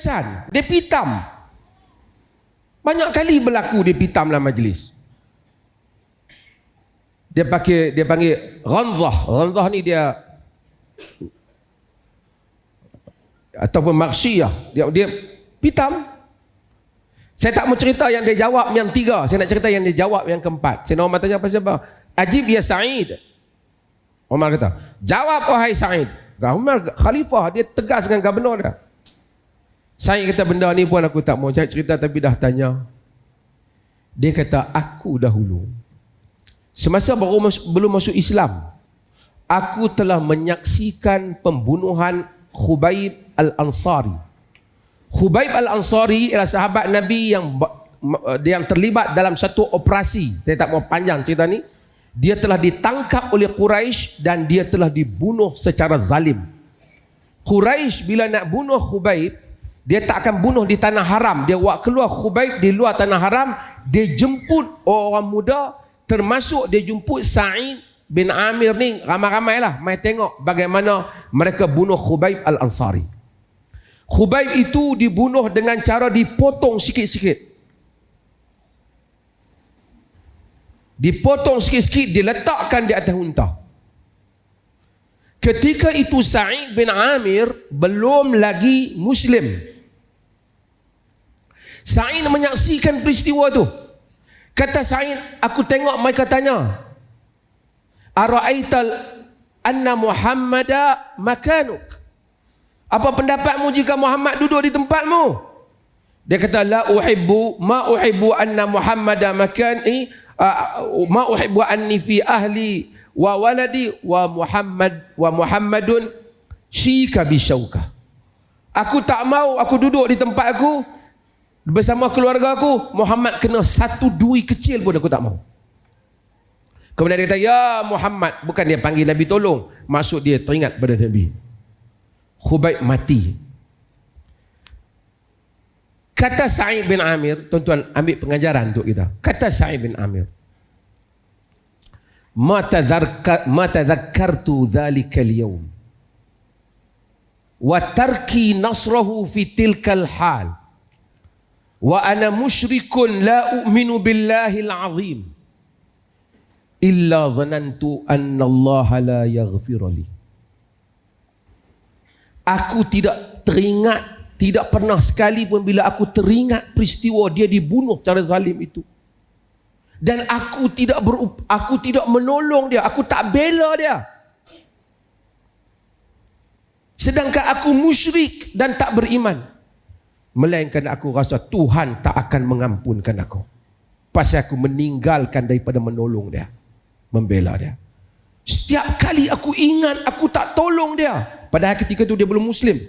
pingsan, dia pitam. Banyak kali berlaku dia pitam dalam majlis. Dia panggil ghanzah. Ghanzah ni dia ataupun maksiyah. Dia pitam. Saya tak mau cerita yang dia jawab yang 3. Saya nak cerita yang dia jawab yang keempat. Saya nak Umar tanya pasal apa? Ajib ya Sa'id. Umar kata, jawab wahai Sa'id. Umar khalifah, dia tegas dengan gubernur dia. Sa'id kata, benda ni pun aku tak mau cerita tapi dah tanya. Dia kata, aku dahulu semasa belum masuk Islam, aku telah menyaksikan pembunuhan Khubayb Al-Ansari. Khubayb Al-Ansari ialah sahabat Nabi yang terlibat dalam satu operasi. Saya tak mau panjang cerita ni. Dia telah ditangkap oleh Quraisy dan dia telah dibunuh secara zalim. Quraisy bila nak bunuh Khubayb, dia tak akan bunuh di tanah haram. Dia buat keluar Khubayb di luar tanah haram. Dia jemput orang muda, termasuk dia jemput Sa'id bin Amir ni, ramai-ramai lah, mai tengok bagaimana mereka bunuh Khubayb Al-Ansari. Khubayb itu dibunuh dengan cara dipotong sikit-sikit. Dipotong sikit-sikit, diletakkan di atas unta. Ketika itu Sa'id bin Amir belum lagi Muslim. Sa'id menyaksikan peristiwa tu. Kata Sa'id, aku tengok mereka tanya, ara'aital anna Muhammada makanuk? Apa pendapatmu jika Muhammad duduk di tempatmu? Dia kata, la uhibbu ma uhibbu anna Muhammada makani ma uhibbu anni fi ahli wa waladi wa Muhammadun syika bisyauka. Aku tak mau aku duduk di tempat aku bersama keluarga aku, Muhammad kena satu duri kecil pun aku tak mau. Kemudian dia kata, ya Muhammad. Bukan dia panggil Nabi tolong, maksud dia teringat pada Nabi. Khubayb mati. Kata Sa'id bin Amir, tuan-tuan ambil pengajaran untuk kita. Kata Sa'id bin Amir, ma tadhakkartu dhalika al-yawm wa tarki nasrahu fi tilkal hal wa ana musyrikun la u'minu billahi al-azim illa dhanantu anna Allah la yaghfir li. Aku tidak teringat, tidak pernah sekali pun bila aku teringat peristiwa dia dibunuh secara zalim itu. Dan aku tidak menolong dia, aku tak bela dia. Sedangkan aku musyrik dan tak beriman. Melainkan aku rasa Tuhan tak akan mengampunkan aku. Pasal aku meninggalkan daripada menolong dia, membela dia. Setiap kali aku ingat aku tak tolong dia. Padahal ketika itu dia belum Muslim.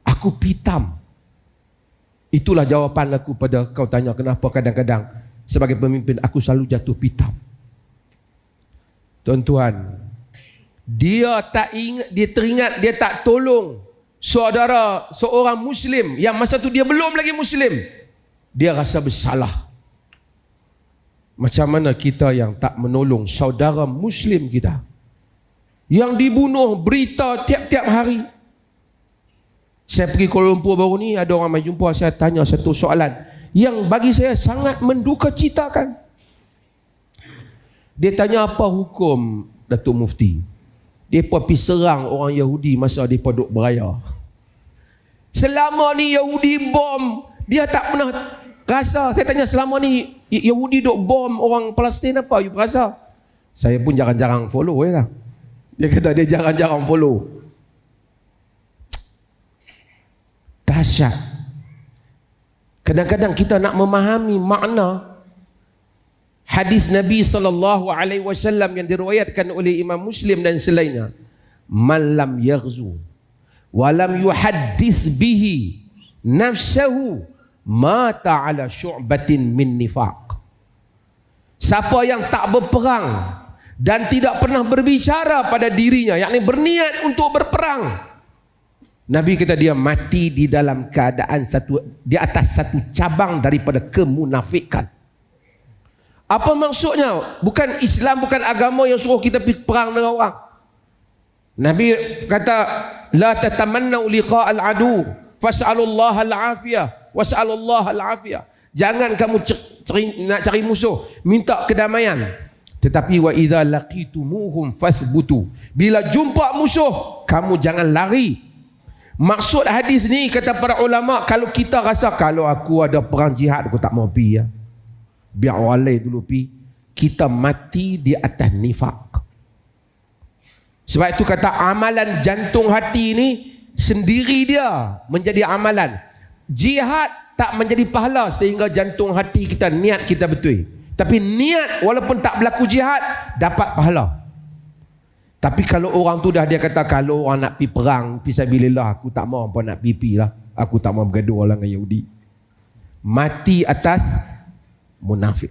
Aku pitam. Itulah jawapan aku pada kau tanya kenapa kadang-kadang sebagai pemimpin aku selalu jatuh pitam. Tuan-tuan, dia tak ingat, dia teringat dia tak tolong saudara seorang Muslim yang masa tu dia belum lagi Muslim. Dia rasa bersalah. Macam mana kita yang tak menolong saudara Muslim kita yang dibunuh berita tiap-tiap hari. Saya pergi Kuala Lumpur baru ni, ada orang mai jumpa, saya tanya satu soalan yang bagi saya sangat mendukacitakan. Dia tanya apa hukum Datuk Mufti? Depa pergi serang orang Yahudi masa depa duk beraya. Selama ni Yahudi bom, dia tak pernah rasa. Saya tanya, selama ni Yahudi duk bom orang Palestin, apa you rasa? Saya pun jarang-jarang follow lah. Dia kata dia jarang-jarang follow. Dahsyat. Kadang-kadang kita nak memahami makna hadis Nabi SAW yang diriwayatkan oleh Imam Muslim dan selainnya. Man lam yaghzu wa lam yuhaddith bihi nafsahu mata ala syu'batin min nifaq. Siapa yang tak berperang dan tidak pernah berbicara pada dirinya, yakni berniat untuk berperang, Nabi kata dia mati di dalam keadaan di atas satu cabang daripada kemunafikan. Apa maksudnya? Bukan Islam, bukan agama yang suruh kita pergi perang dengan orang. Nabi kata la tatamannau liqa al-adu Fas'alullaha al-afiyah. Was'alullaha al-afiyah. Jangan kamu nak cari musuh, minta kedamaian. Tetapi wa idza laqitumuhum fathbutu. Bila jumpa musuh, kamu jangan lari. Maksud hadis ni kata para ulama, kalau kita rasa kalau aku ada perang jihad aku tak mau pergi ya. Biar orang lain dulu pergi. Kita mati di atas nifaq. Sebab itu kata amalan jantung hati ni sendiri dia menjadi amalan. Jihad tak menjadi pahala sehingga jantung hati kita, niat kita betul. Tapi niat walaupun tak berlaku jihad dapat pahala. Tapi kalau orang tu dah dia kata kalau orang nak pergi perang fisabilillah aku tak mau apa nak pergi lah. Aku tak mau bergaduh orang dengan Yahudi. Mati atas munafik.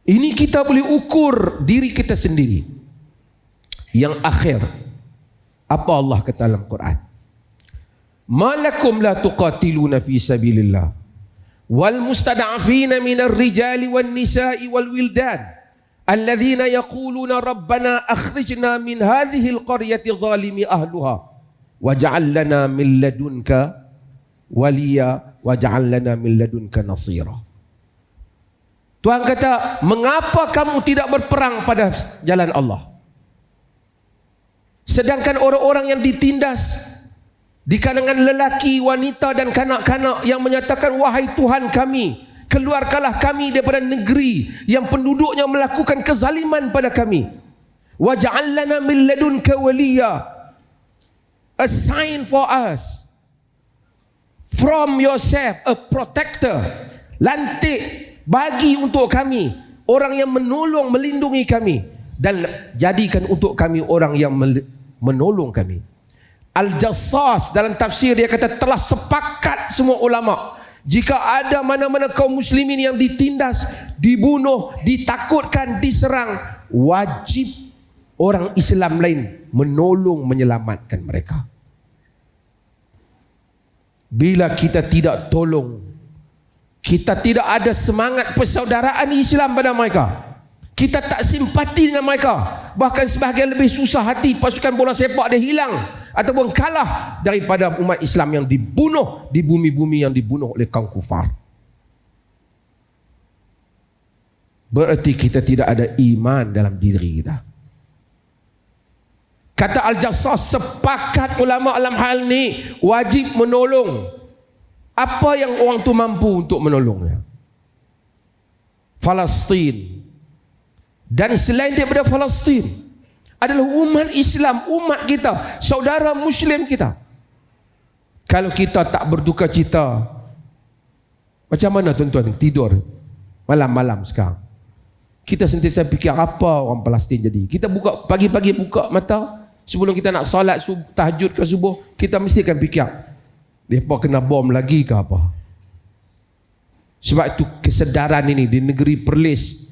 Ini kita boleh ukur diri kita sendiri. Yang akhir, apa Allah kata dalam Quran? Malakum la tuqatiluna fi sabilillah wal mustada'afina minar rijali wan nisa'i wal wildan alladhina yaquluna rabbana akhrijna min hadhihi alqaryati zalimi ahluha waj'al lana min ladunka waliya waj'al lana min ladunka nasira. Tuhan kata, mengapa kamu tidak berperang pada jalan Allah? Sedangkan orang-orang yang ditindas di kalangan lelaki, wanita dan kanak-kanak yang menyatakan, wahai Tuhan kami, keluarkanlah kami daripada negeri yang penduduknya melakukan kezaliman pada kami. Waj'al lana min ladunka waliya. Assign for us from yourself a protector. Lantik, bagi untuk kami orang yang menolong, melindungi kami, dan jadikan untuk kami orang yang menolong kami. Al-Jassas dalam tafsir dia kata telah sepakat semua ulama, jika ada mana-mana kaum muslimin yang ditindas, dibunuh, ditakutkan, diserang, wajib orang Islam lain menolong, menyelamatkan mereka. Bila kita tidak tolong, kita tidak ada semangat persaudaraan Islam pada mereka, kita tak simpati dengan mereka, bahkan sebahagian lebih susah hati pasukan bola sepak dia hilang ataupun kalah daripada umat Islam yang dibunuh di bumi-bumi yang dibunuh oleh kaum kufar. Berarti kita tidak ada iman dalam diri kita. Kata Al-Jassas, sepakat ulama dalam hal ni wajib menolong. Apa yang orang tu mampu untuk menolongnya? Palestin dan selain daripada Palestin adalah umat Islam, umat kita, saudara Muslim kita. Kalau kita tak berduka cita, macam mana tuan-tuan tidur malam-malam sekarang? Kita sentiasa fikir apa orang Palestin jadi. Kita buka pagi-pagi buka mata sebelum kita nak solat tahajud ke subuh, kita mesti akan fikir mereka kena bom lagi ke apa. Sebab itu kesedaran ini di negeri Perlis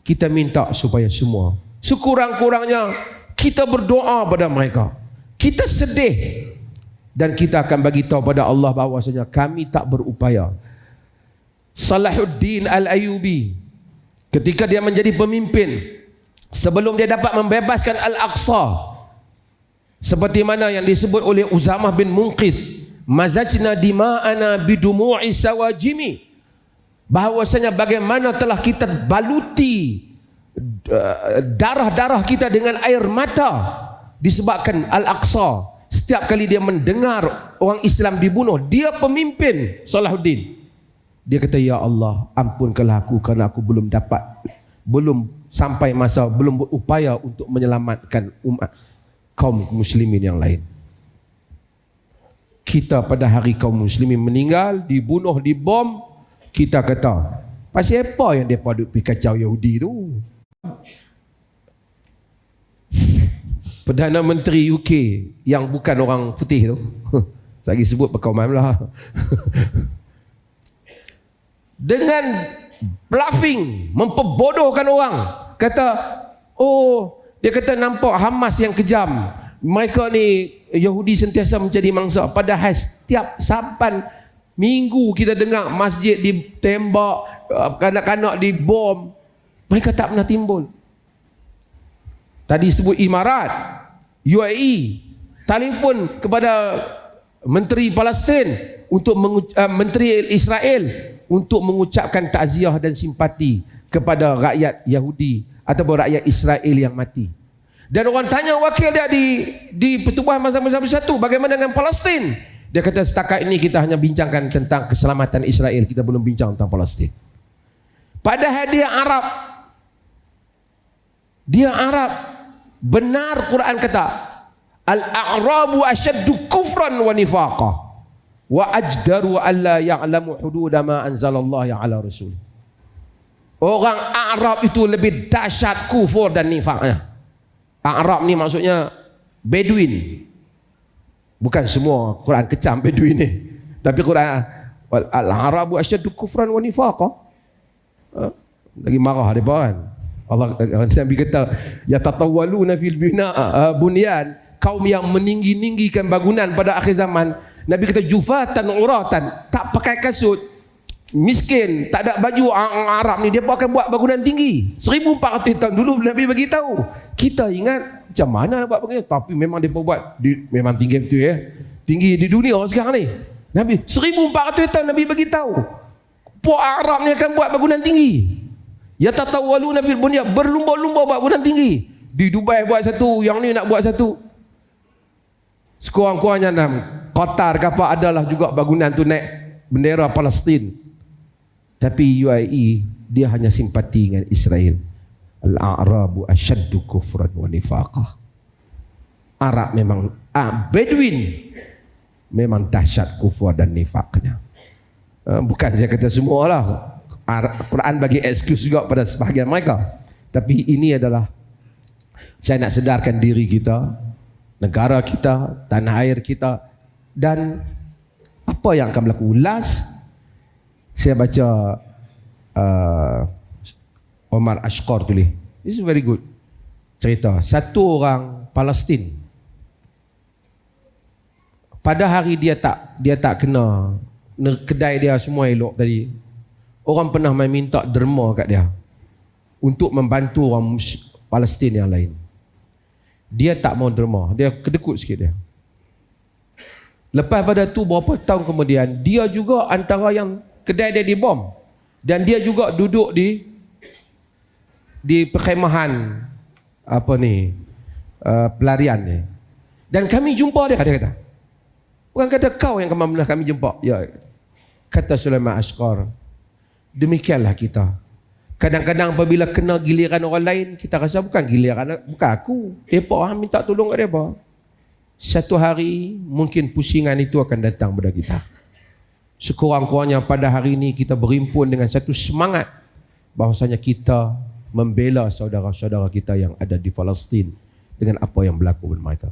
kita minta supaya semua sekurang-kurangnya kita berdoa pada mereka. Kita sedih dan kita akan bagi tahu pada Allah bahawasanya kami tak berupaya. Salahuddin Al-Ayyubi ketika dia menjadi pemimpin, sebelum dia dapat membebaskan Al-Aqsa, seperti mana yang disebut oleh Uzamah bin Munqidh, mazajna dima'ana bidumu'i sawajimi, bahawasanya bagaimana telah kita baluti darah-darah kita dengan air mata disebabkan Al-Aqsa. Setiap kali dia mendengar orang Islam dibunuh, dia pemimpin Salahuddin, dia kata, ya Allah, ampunkanlah aku kerana aku belum sampai masa, belum berupaya untuk menyelamatkan umat kaum muslimin yang lain. Kita pada hari kaum muslimin meninggal, dibunuh, dibom, kita kata, pasal apa yang dia duk pergi kacau Yahudi tu? Perdana Menteri UK yang bukan orang putih tu, saya lagi sebut perkauman lah, dengan bluffing, memperbodohkan orang, kata, oh, dia kata nampak Hamas yang kejam, mereka ni Yahudi sentiasa menjadi mangsa. Padahal setiap Saban minggu kita dengar masjid ditembak, kanak-kanak dibom, mereka tak pernah timbul. Tadi sebut Imarat, UAE, telefon kepada menteri Palestin, untuk menteri Israel untuk mengucapkan takziah dan simpati kepada rakyat Yahudi ataupun rakyat Israel yang mati. Dan orang tanya wakil dia di Pertubuhan Mazhab Bersatu, bagaimana dengan Palestin? Dia kata setakat ini kita hanya bincangkan tentang keselamatan Israel, kita belum bincang tentang Palestin. Padahal dia Arab. Benar Quran kata, al-a'rabu asyaddu kufran wa nifaqa wa ajdaru alla ya'lamu hududa ma anzalallahu ala rasul. Orang Arab itu lebih dahsyat kufur dan nifaknya. Arab ni maksudnya Bedouin. Bukan semua Quran kecam Bedouin ni. Tapi Quran al-Arabu asyaddu kufran wa nifaqa. Lagi marah depa kan. Allah Nabi kata yatatawwaluna fil bunyan, kaum yang meninggi-ninggikan bangunan pada akhir zaman. Nabi kata jufatan uratan, tak pakai kasut, miskin, tak ada baju. Arab ni dia akan buat bangunan tinggi 1400 tahun dulu. Nabi bagi tahu. Kita ingat macam mana nak buat bangunan, tapi memang dia buat memang tinggi betul ya. Tinggi di dunia sekarang ni. Nabi 1400 tahun Nabi bagi tahu. Puak Arab ni akan buat bangunan tinggi. Yatatawwaluna fil bunyan, berlumba-lumba buat bangunan tinggi. Di Dubai buat satu, yang ni nak buat satu. Sekurang-kurangnya dalam Qatar ke apa adalah juga bangunan tu naik bendera Palestin. Tapi UAE dia hanya simpati dengan Israel. Al-a'rabu asyaddu kufran wa nifaqah. Arab memang Bedouin memang dahsyat kufur dan nifaknya. Bukan saya kata semualah. Quran bagi excuse juga pada sebahagian mereka. Tapi ini adalah saya nak sedarkan diri kita, negara kita, tanah air kita, dan apa yang akan berlaku. Last saya baca Omar Ashqar tulis. This is very good. Cerita satu orang Palestin. Pada hari dia tak kena kedai dia semua elok tadi. Orang pernah main minta derma kat dia untuk membantu orang Palestin yang lain. Dia tak mau derma, dia kedekut sikit dia. Lepas pada tu berapa tahun kemudian, dia juga antara yang kedai dia dibom, dan dia juga duduk di perkhemahan pelarian ni. Dan kami jumpa dia kata. Bukan kata kau yang kemarin kami jumpa. Ya, kata Sulaiman Ashqar, demikianlah kita. Kadang-kadang apabila kena giliran orang lain, kita rasa bukan aku. Mereka orang minta tolong kat mereka. Satu hari mungkin pusingan itu akan datang pada kita. Sekurang-kurangnya pada hari ini kita berhimpun dengan satu semangat bahawasanya kita membela saudara-saudara kita yang ada di Palestin dengan apa yang berlaku pada mereka.